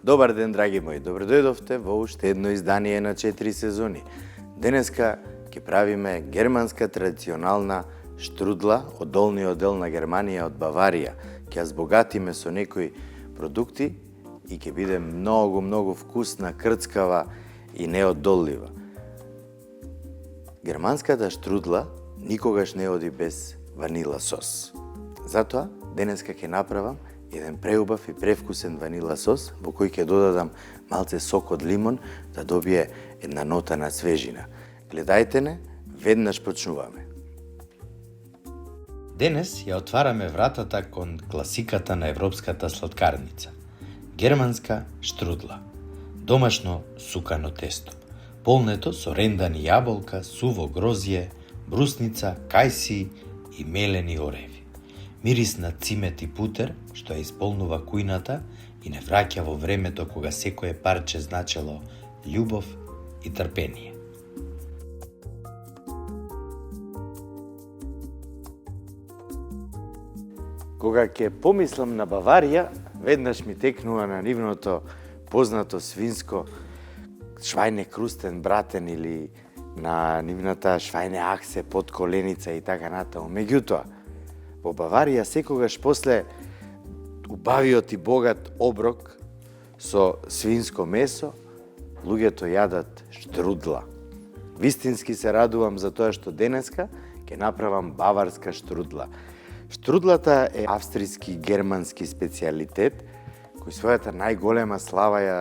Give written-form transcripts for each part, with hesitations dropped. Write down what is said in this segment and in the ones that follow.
Добар ден, драги мои. Добро дојдовте во уште едно издание на 4 сезони. Денеска ќе правиме германска традиционална штрудла од долниот дел на Германија, од Баварија. Ќе ја збогатиме со некои продукти и ќе биде многу вкусна, крцкава и неодоллива. Германската штрудла никогаш не оди без ванила сос. Затоа, денеска ќе направам еден преубав и превкусен ванила сос, во кој ќе додадам малце сок од лимон да добие една нота на свежина. Гледајте не, веднаш почнуваме. Денес ја отвараме вратата кон класиката на европската сладкарница. Германска штрудла. Домашно сукано тесто. Полнето со рендани јаболка, суво грозје, брусница, кајси и мелени ореви. Мирис на цимет и путер, што ја исполнува кујната и не враќа во времето кога секое парче значело љубов и трпение. Кога ќе помислам на Баварија, веднаш ми текнува на нивното познато свинско швајне крустен братен или на нивната швајне аксе под коленица и така натаму. Меѓутоа, во Баварија секогаш после убавиот и богат оброк со свинско месо, луѓето јадат штрудла. Вистински се радувам за тоа што денеска ќе направам баварска штрудла. Штрудлата е австријски германски специјалитет, кој својата најголема слава ја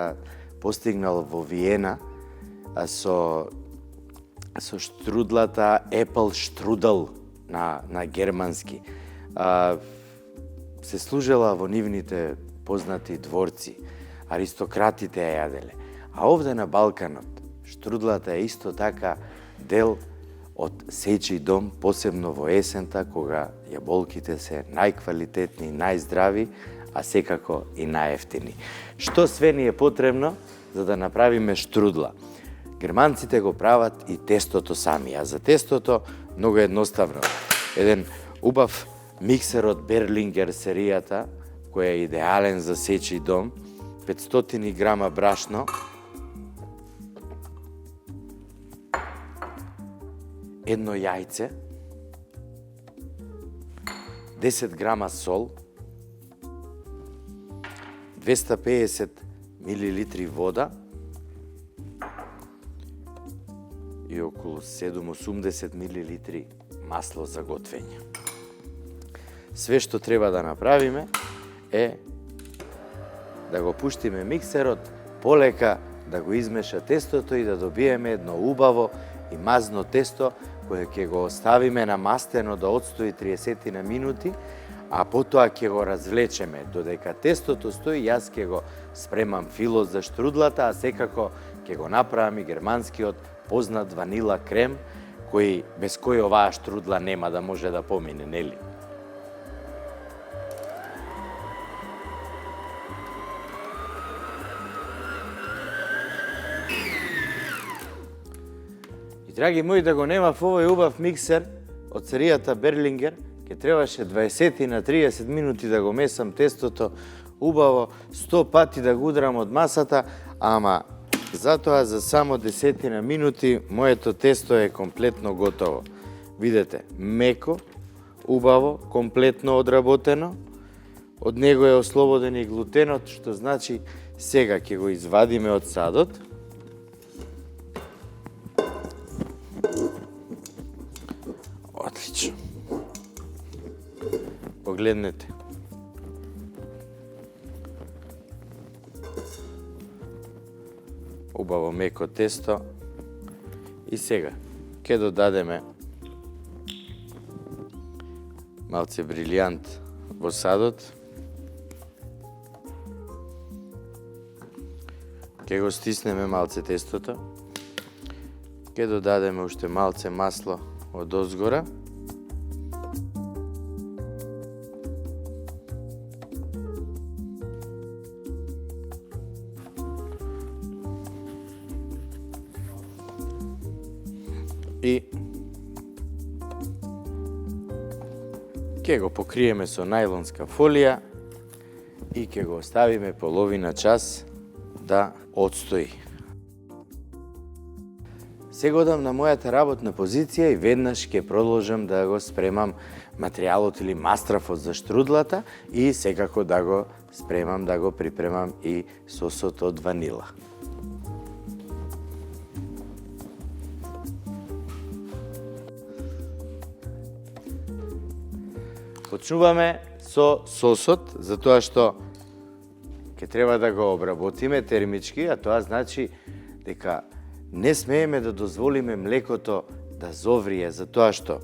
постигнал во Виена со штрудлата Apple Strudel на германски. Се служела во нивните познати дворци, аристократите ја јаделе. А овде на Балканот, штрудлата е исто така дел од сечи дом, посебно во есента, кога јаболките се најквалитетни, најздрави, а секако и најефтини. Што све ни е потребно за да направиме штрудла? Германците го прават и тестото сами, а за тестото многу едноставно. Еден убав миксер од Берлингер серијата, кој е идеален за сечи дом, 500 грама брашно, едно јајце, 10 грама сол, 250 милилитри вода и околу 780 милилитри масло за готвење. Све што треба да направиме е да го пуштиме миксерот, полека да го измеша тестото и да добиеме едно убаво и мазно тесто кое ќе го оставиме намастено да отстои 30 на минути, а потоа ќе го развлечеме. Додека тестото стои, јас ќе го спремам филот за штрудлата, а секако ќе го направам и германскиот познат ванила крем, без кој оваа штрудла нема да може да помине, нели? И драги мои, да го немав овој убав миксер од серијата Берлингер, ќе требаше 20 на 30 минути да го месам тестото убаво, 100 пати да го удрам од масата, ама затоа за само 10 на минути моето тесто е комплетно готово. Видете, меко, убаво, комплетно одработено. Од него е ослободен и глутенот, што значи сега ќе го извадиме од садот. Отлично. Погледнете. Убаво меко тесто. И сега ќе додадеме малце брилјант во садот. Ќе го стиснеме малце тестото. Ќе додадеме уште малце масло од озгора. И ќе го покриеме со најлонска фолија и ќе го оставиме половина час да отстои. Сега одам на мојата работна позиција и веднаш ќе продолжам да го спремам материјалот или мастрафот за штрудлата и секако да го спремам, да го припремам и сосот од ванила. Почнуваме со сосот, затоа што ќе треба да го обработиме термички, а тоа значи дека не смееме да дозволиме млекото да зоврие, затоа што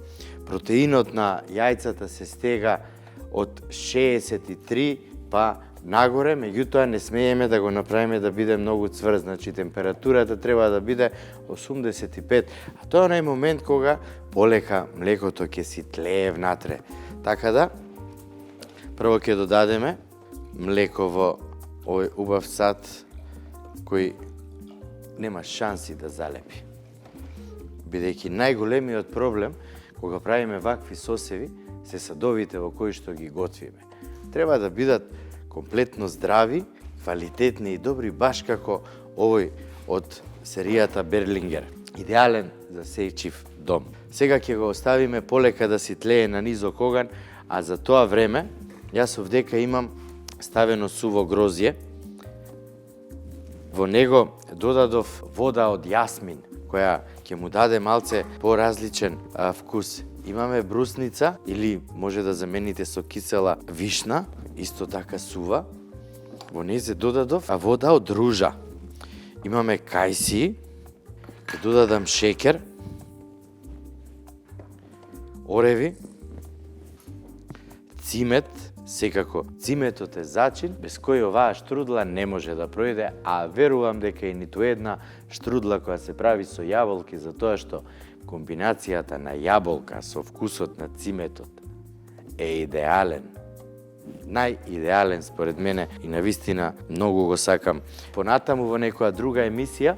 протеинот на јајцата се стега од 63 па нагоре, меѓутоа не смееме да го направиме да биде многу цврст, значи температурата треба да биде 85, а тоа е момент кога полека млекото ќе си тлее внатре. Така да, прво ќе додадеме млеко во овој убав сад кој нема шанси да залепи. Бидејќи најголемиот проблем кога правиме вакви сосеви се садовите во кои што ги готвиме. Треба да бидат комплетно здрави, квалитетни и добри, баш како овој од серијата Берлингер. Идеален за сејчив дом. Сега ќе го оставиме полека да си тлее на низок оган, а за тоа време јас овдека имам ставено суво грозје. Во него додадов вода од јасмин, која ќе му даде малце поразличен вкус. Имаме брусница или може да замените со кисела вишна, исто така сува. Во незе додадов вода од ружа. Имаме кајси, ќе додадам шекер, ореви, цимет, секако циметот е зачин, без кој оваа штрудла не може да пројде, а верувам дека и ниту една штрудла која се прави со јаболки, затоа што комбинацијата на јаболка со вкусот на циметот е идеален. Најидеален според мене и навистина многу го сакам. Понатаму во некоја друга емисија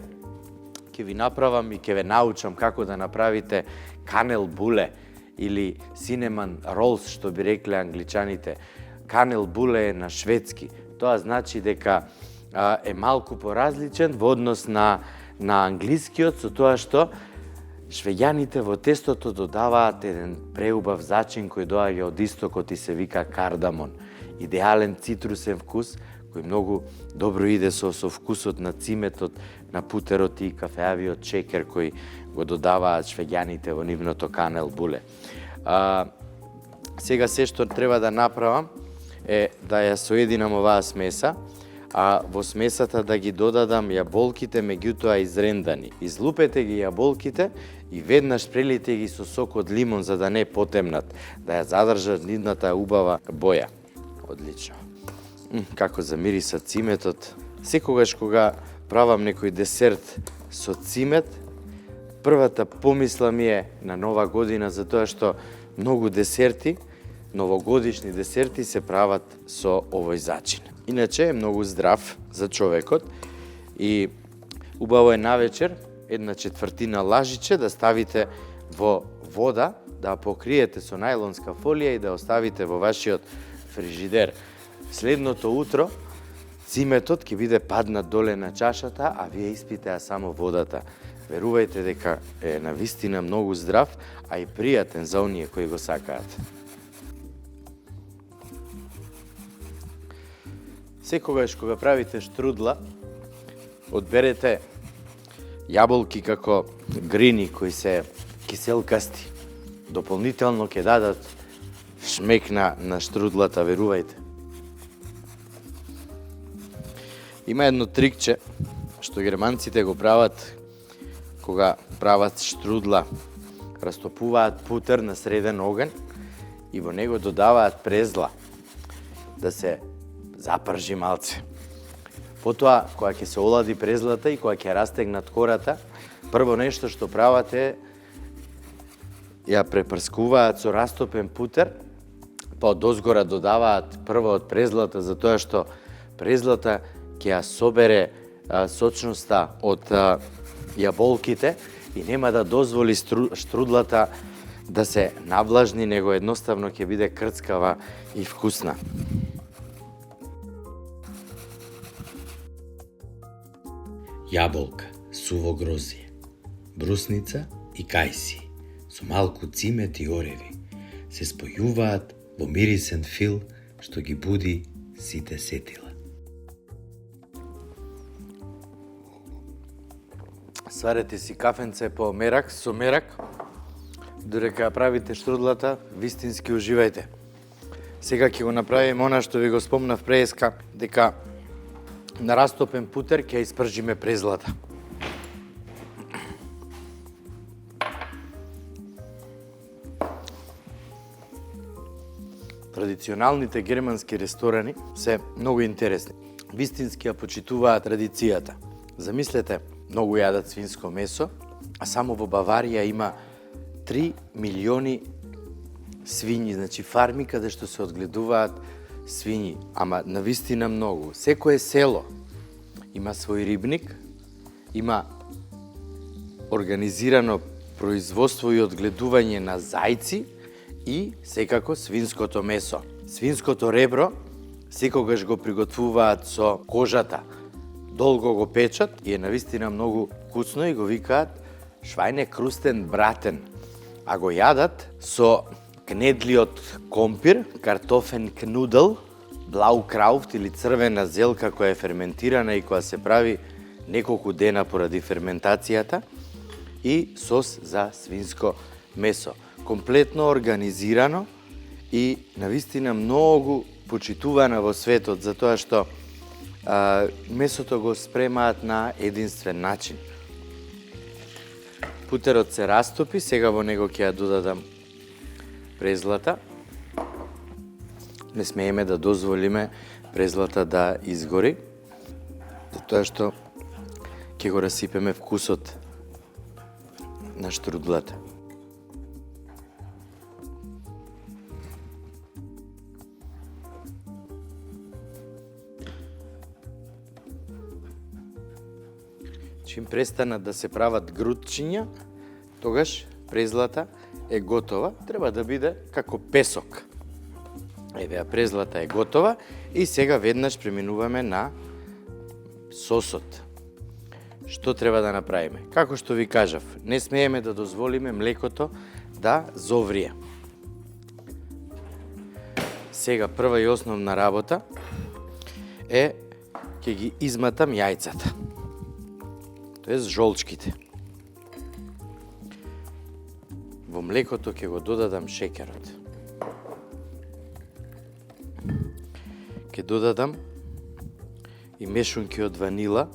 ќе ви направам и ќе ве научам како да направите канел буле или cinnamon rolls, што би рекле англичаните. Канел буле е на шведски. Тоа значи дека е малку поразличен во однос на англискиот, со тоа што швеѓаните во тестото додаваат еден преубав зачин кој доаѓа од истокот и се вика кардамон. Идеален цитрусен вкус кој многу добро иде со вкусот на циметот, на путерот и кафеавиот шекер кој го додаваат швеѓаните во нивното канел буле. Сега се што треба да направам е да ја соединам оваа смеса, а во смесата да ги додадам јаболките, меѓутоа изрендани. Излупете ги јаболките и веднаш прелите ги со сок од лимон за да не потемнат, да ја задржат нивната убава боја. Одлично. Како замириса циметот. Секогаш кога правам некој десерт со цимет, првата помисла ми е на нова година, затоа што многу десерти, новогодишни десерти се прават со овој зачин. Иначе е многу здрав за човекот и убаво е навечер 1/4 лажиче да ставите во вода, да покриете со најлонска фолија и да оставите во вашиот фрижидер. Следното утро циметот ќе биде паднат доле на чашата, а вие испите само водата. Верувајте дека е навистина многу здрав, а и пријатен за оние кои го сакаат. Секогаш кога правите штрудла, одберете јаболки како грини кои се киселкасти. Дополнително ќе дадат шмек на штрудлата, верувајте. Има едно трикче што германците го прават кога прават штрудла. Растопуваат путер на среден оган и во него додаваат презла да се запржи малце. Потоа, кога ќе се олади презлата и кога ќе растегнат кората, прво нешто што прават е ја препрскуваат со растопен путер, па од озгора додаваат прво од презлата, затоа што презлата ќе ја собере сочноста од јаболките и нема да дозволи штрудлата да се навлажни, него едноставно ќе биде крцкава и вкусна. јаболка, суво грозие, брусница и кајси со малку цимет и ореви се спојуваат во мирисен фил што ги буди сите сетила. Сварете си кафенце по мерак, со мерак, додека ја правите штрудлата, вистински уживајте. Сега ќе го направиме она што ви го спомнав преска, дека на растопен путер ќе испржиме презлата. Традиционалните германски ресторани се многу интересни. Вистински ја почитуваат традицијата. Замислете, многу јадат свинско месо, а само во Баварија има 3 милиони свињи, значи фарми каде што се одгледуваат свињи, ама навистина многу. Секое село има свој рибник, има организирано производство и одгледување на зајци и секако свинското месо. Свинското ребро секогаш го приготвуваат со кожата, долго го печат и е навистина многу вкусно и го викаат Schweinekrusten braten. А го јадат со кнедлиот компир, картофен кнудел, блаукрауфт или црвена зелка која е ферментирана и која се прави неколку дена поради ферментацијата и сос за свинско месо. Комплетно организирано и навистина многу почитувана во светот, затоа што месото го спремаат на единствен начин. Путерот се растопи, сега во него ќе ја додадам презлата. Не смееме да дозволиме презлата да изгори, затоа што ќе го расипеме вкусот на штрудлата. Чим престанат да се прават грудчиња, тогаш презлата е готова. Треба да биде како песок. Еве, презлата е готова и сега веднаш преминуваме на сосот. Што треба да направиме? Како што ви кажав, не смееме да дозволиме млекото да зоврие. Сега прва и основна работа е ќе ги изматам јајцата. Тоест жолчките. Во млекото ќе го додадам шеќерот. Ќе додадам и мешунки од ванила,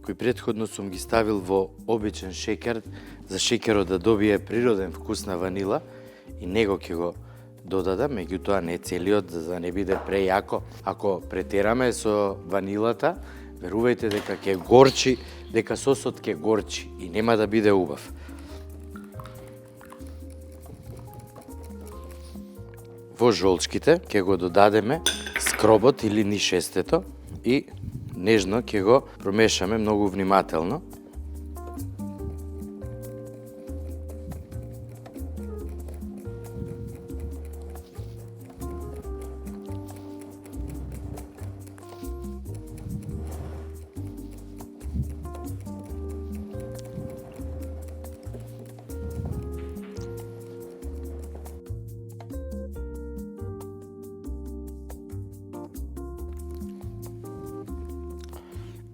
кои претходно сум ги ставил во обичен шеќер, за шеќерот да добие природен вкус на ванила, и него ќе го додадам, меѓутоа не целиот, за да не биде прејако. Ако претераме со ванилата, верувајте дека ќе горчи, дека сосот ќе горчи и нема да биде убав. Во жолчките ќе го додадеме скробот или нишестето и нежно ќе го промешаме многу внимателно.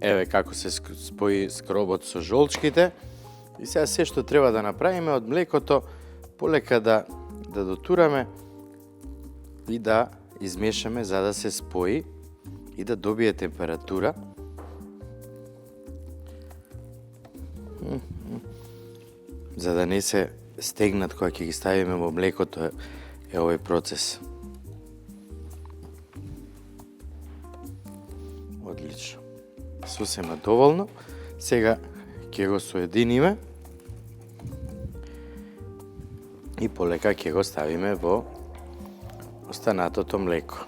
Еве како се спои скробот со жолчките. И сега се што треба да направиме од млекото, полека да дотураме и да измешаме за да се спои и да добие температура. За да не се стегнат кога ќе ги ставиме во млекото е овој процес. Одлично. Сосема доволно. Сега ќе го соединиме и полека ќе го ставиме во останатото млеко.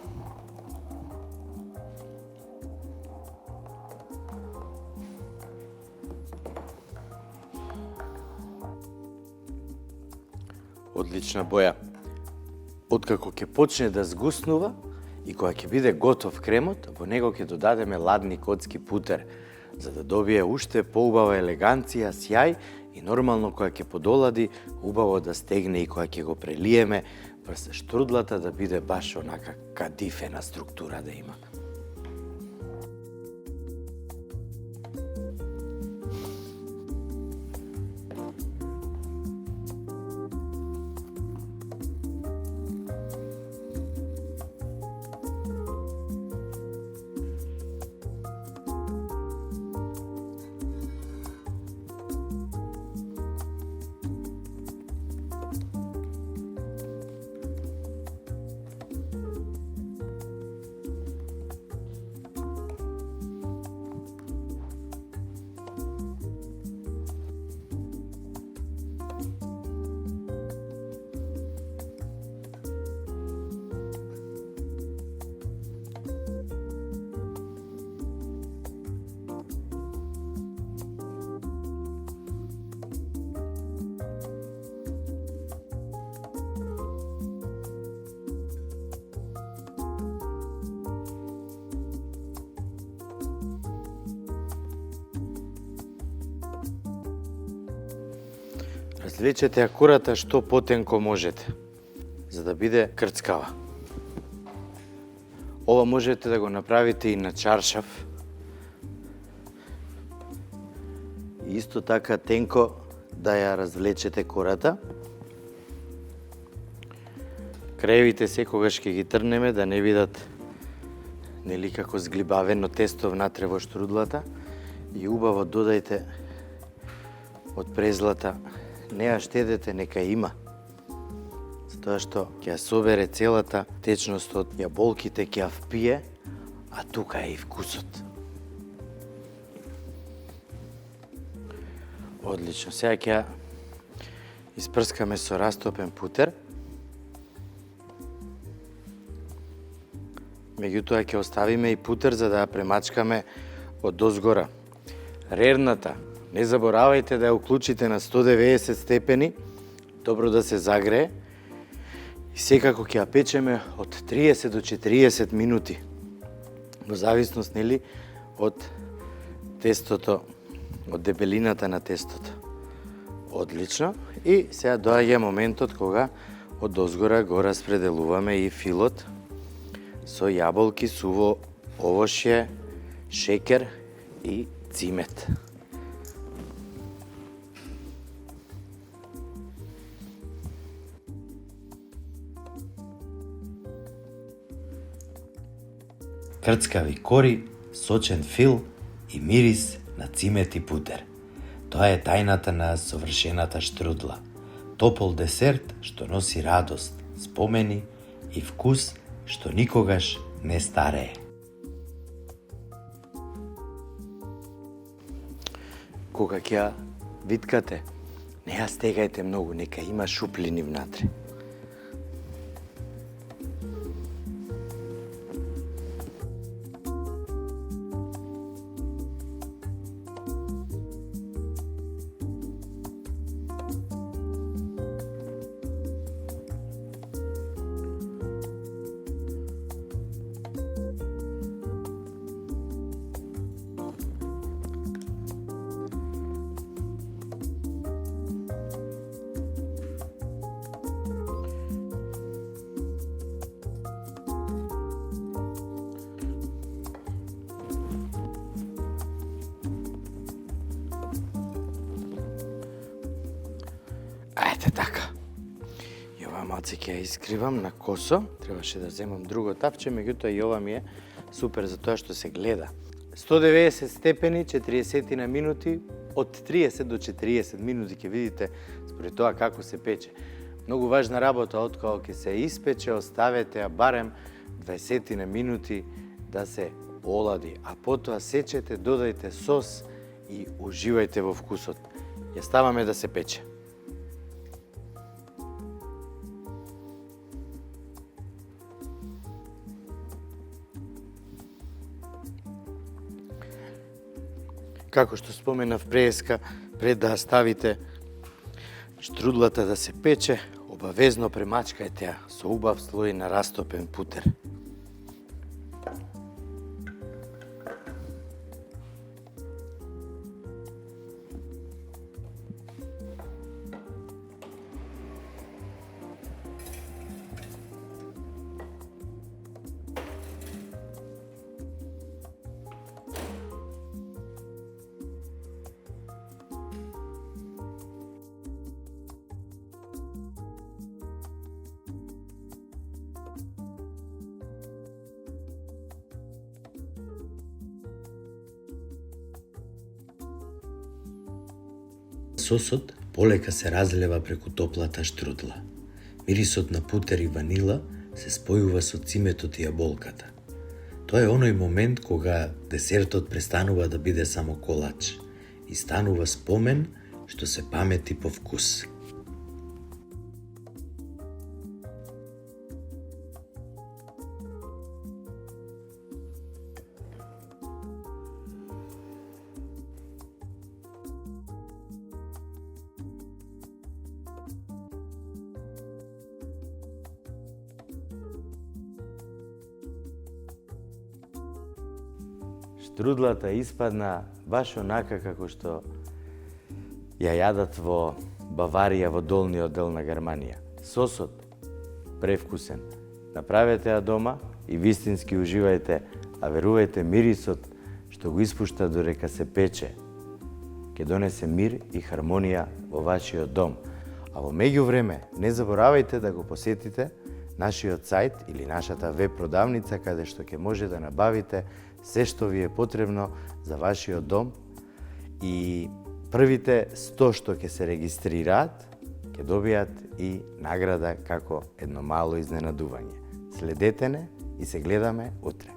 Одлична боја. Откако ќе почне да згуснува и кога ќе биде готов кремот, во него ќе додадеме ладни котски путер. за да добие уште поубава елеганција, сјај и нормално кога ќе подолади, убаво да стегне и кога ќе го прелиеме, врз штрудлата да биде баш онака кадифена структура да има. Развлечете ја курата што потенко можете, за да биде крцкава. Ова можете да го направите и на чаршаф. И исто така тенко да ја развлечете курата. Краевите секогаш ќе ги трнеме да не бидат нели како зглибавено тесто внатре во штрудлата и убаво додајте од презлата. Не ја штедете, нека има. Затоа што ќе ја собере целата течност од јаболките, ќе ја впие, а тука е и вкусот. Одлично. Сега ќе ја испрскаме со растопен путер. Меѓутоа ќе оставиме и путер за да ја премачкаме од дозгора. Рерната, не заборавајте да ја уклучите на 190 степени, добро да се загрее. И секако ќе ја печеме од 30 до 40 минути. Во зависност, нели, од тестото, од дебелината на тестото. Одлично. И сега доаѓа моментот кога од дозгора го распределуваме и филот со јаболки, суво овошје, шекер и цимет. Крцкави кори, сочен фил и мирис на цимет и путер. Тоа е тајната на совршената штрудла. Топол десерт што носи радост, спомени и вкус што никогаш не старее. Кога ќе ја виткате, не ја стегајте многу, нека има шуплини внатре. Ајде така. И ова малце ќе ја искривам на косо. Требаше да земам друго тапче, меѓутоа и ова ми е супер за тоа што се гледа. 190 степени, 40 на минути, од 30 до 40 минути ќе видите според тоа како се пече. Многу важна работа, откако ќе се испече, оставете ја барем 20 на минути да се олади, а потоа сечете, додајте сос и уживајте во вкусот. Ја ставаме да се пече. Како што споменав преска, пред да ставите штрудлата да се пече, обавезно премачкајте ја со убав слој на растопен путер. Сосот полека се разлева преку топлата штрудла. Мирисот на путер и ванила се спојува со циметот и јаболката. Тоа е оној момент кога десертот престанува да биде само колач и станува спомен што се памети по вкус. Штрудлата испадна баш онака како што ја јадат во Баварија, во долниот дел на Германија. Сосот превкусен. Направете ја дома и вистински уживајте, а верувајте, мирисот што го испушта додека се пече ќе донесе мир и хармонија во вашиот дом. А во меѓувреме не заборавајте да го посетите нашиот сајт или нашата веб продавница каде што ќе може да набавите се што ви е потребно за вашиот дом и првите 100 што ќе се регистрираат ќе добијат и награда како едно мало изненадување. Следете не и се гледаме утре.